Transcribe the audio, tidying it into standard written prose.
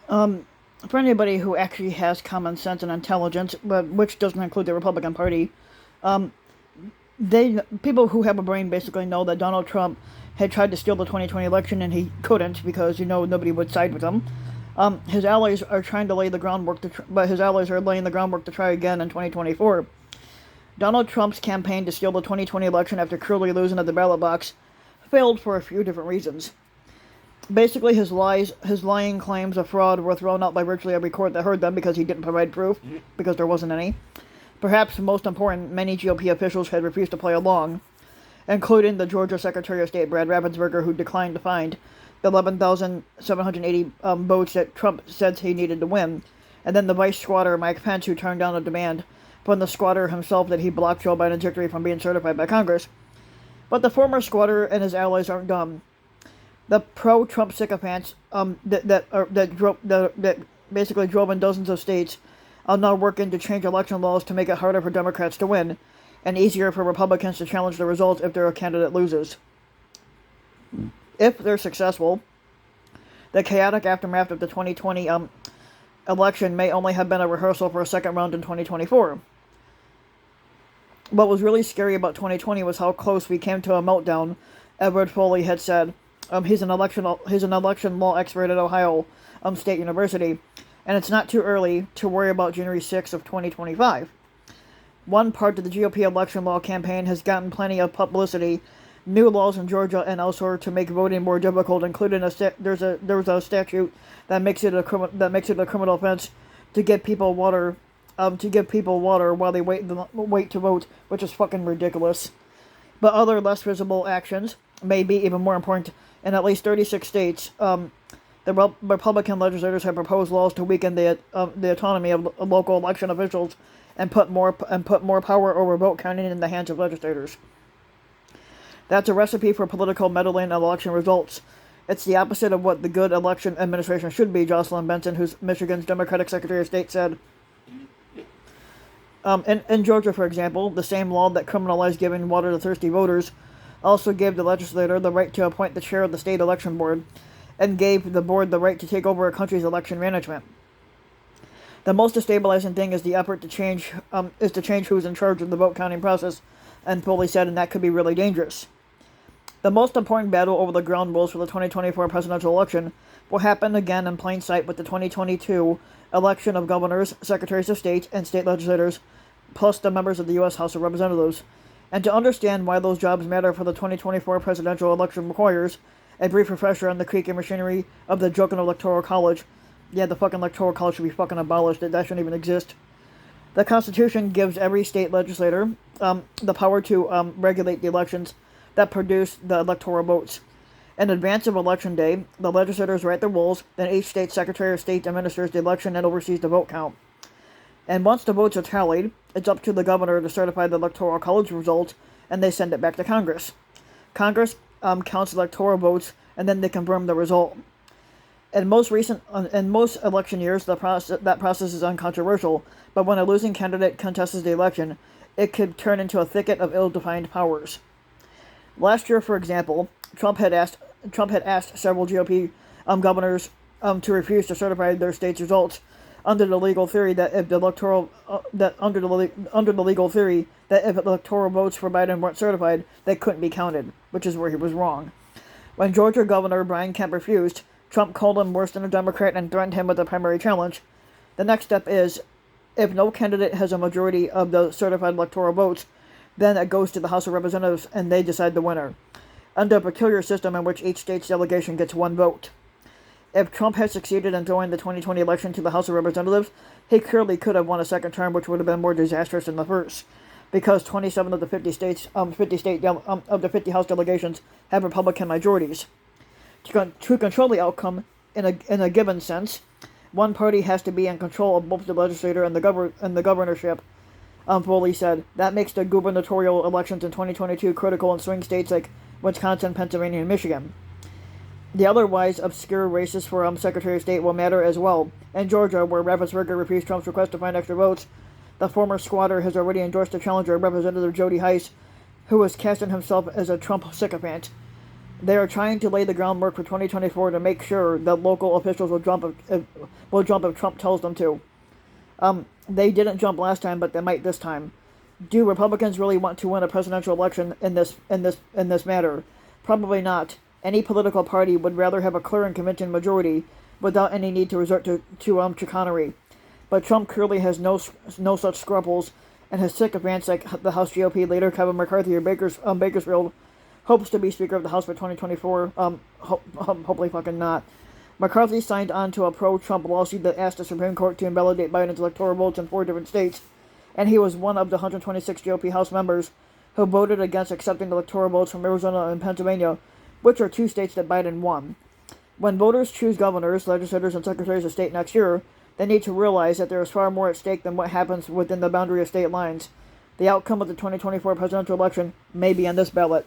For anybody who actually has common sense and intelligence, but which doesn't include the Republican Party, they people who have a brain basically know that Donald Trump had tried to steal the 2020 election and he couldn't because nobody would side with him. His allies are trying to lay the groundwork but his allies are laying the groundwork to try again in 2024. Donald Trump's campaign to steal the 2020 election after cruelly losing at the ballot box failed for a few different reasons. Basically, his lying claims of fraud were thrown out by virtually every court that heard them because he didn't provide proof, because there wasn't any. Perhaps most important, many GOP officials had refused to play along, including the Georgia Secretary of State Brad Raffensperger, who declined to find the 11,780 votes that Trump said he needed to win, and then the vice squatter Mike Pence, who turned down a demand from the squatter himself that he blocked Joe Biden's victory from being certified by Congress. But the former squatter and his allies aren't dumb. The pro-Trump sycophants that basically drove in dozens of states are now working to change election laws to make it harder for Democrats to win and easier for Republicans to challenge the results if their candidate loses. If they're successful, the chaotic aftermath of the 2020 election may only have been a rehearsal for a second round in 2024. What was really scary about 2020 was how close we came to a meltdown, Edward Foley had said. He's an election law expert at Ohio State University, and it's not too early to worry about January 6th of 2025. One part of the GOP election law campaign has gotten plenty of publicity. New laws in Georgia and elsewhere to make voting more difficult, including there's a statute that makes it a criminal offense to give people water while they wait to vote, which is fucking ridiculous. But other less visible actions may be even more important. In at least 36 states, the Republican legislators have proposed laws to weaken the autonomy of local election officials and put more power over vote counting in the hands of legislators. That's a recipe for political meddling in election results. It's the opposite of what the good election administration should be, Jocelyn Benson, who's Michigan's Democratic Secretary of State, said. In Georgia, for example, the same law that criminalized giving water to thirsty voters also gave the legislator the right to appoint the chair of the state election board and gave the board the right to take over a country's election management. The most destabilizing thing is the effort to change who's in charge of the vote counting process, and Foley said, and that could be really dangerous. The most important battle over the ground rules for the 2024 presidential election will happen again in plain sight with the 2022 election of governors, secretaries of state, and state legislators, plus the members of the U.S. House of Representatives. And to understand why those jobs matter for the 2024 presidential election requires a brief refresher on the creaky machinery of the joking electoral college. Yeah, the fucking electoral college should be fucking abolished. That shouldn't even exist. The Constitution gives every state legislator the power to regulate the elections that produce the electoral votes. In advance of Election Day, the legislators write the rules, then each state secretary of state administers the election and oversees the vote count. And once the votes are tallied, it's up to the governor to certify the electoral college results, and they send it back to Congress. Congress counts electoral votes, and then they confirm the result. In most election years, that process is uncontroversial, but when a losing candidate contests the election, it could turn into a thicket of ill-defined powers. Last year, for example, Trump had asked several GOP governors to refuse to certify their state's results under the legal theory that if electoral votes for Biden weren't certified, they couldn't be counted, which is where he was wrong. When Georgia Governor Brian Kemp refused, Trump called him worse than a Democrat and threatened him with a primary challenge. The next step is, if no candidate has a majority of the certified electoral votes, then it goes to the House of Representatives and they decide the winner, under a peculiar system in which each state's delegation gets one vote. If Trump had succeeded in throwing the 2020 election to the House of Representatives, he clearly could have won a second term, which would have been more disastrous than the first, because 27 of the 50 House delegations have Republican majorities. To control the outcome in a given sense, one party has to be in control of both the legislature and the governorship. Foley said that makes the gubernatorial elections in 2022 critical in swing states like Wisconsin, Pennsylvania, and Michigan. The otherwise obscure races for Secretary of State will matter as well. In Georgia, where Raffensperger refused Trump's request to find extra votes, the former squatter has already endorsed the challenger, Representative Jody Hice, who has casted himself as a Trump sycophant. They are trying to lay the groundwork for 2024 to make sure that local officials will jump if Trump tells them to. They didn't jump last time, but they might this time. Do Republicans really want to win a presidential election in this matter? Probably not. Any political party would rather have a clear and convincing majority without any need to resort to chicanery. But Trump clearly has no such scruples, and his sick advance like the House GOP leader Kevin McCarthy of Bakersfield hopes to be Speaker of the House for 2024. Hopefully fucking not. McCarthy signed on to a pro-Trump lawsuit that asked the Supreme Court to invalidate Biden's electoral votes in 4 different states, and he was one of the 126 GOP House members who voted against accepting electoral votes from Arizona and Pennsylvania, which are 2 states that Biden won. When voters choose governors, legislators, and secretaries of state next year, they need to realize that there is far more at stake than what happens within the boundary of state lines. The outcome of the 2024 presidential election may be on this ballot.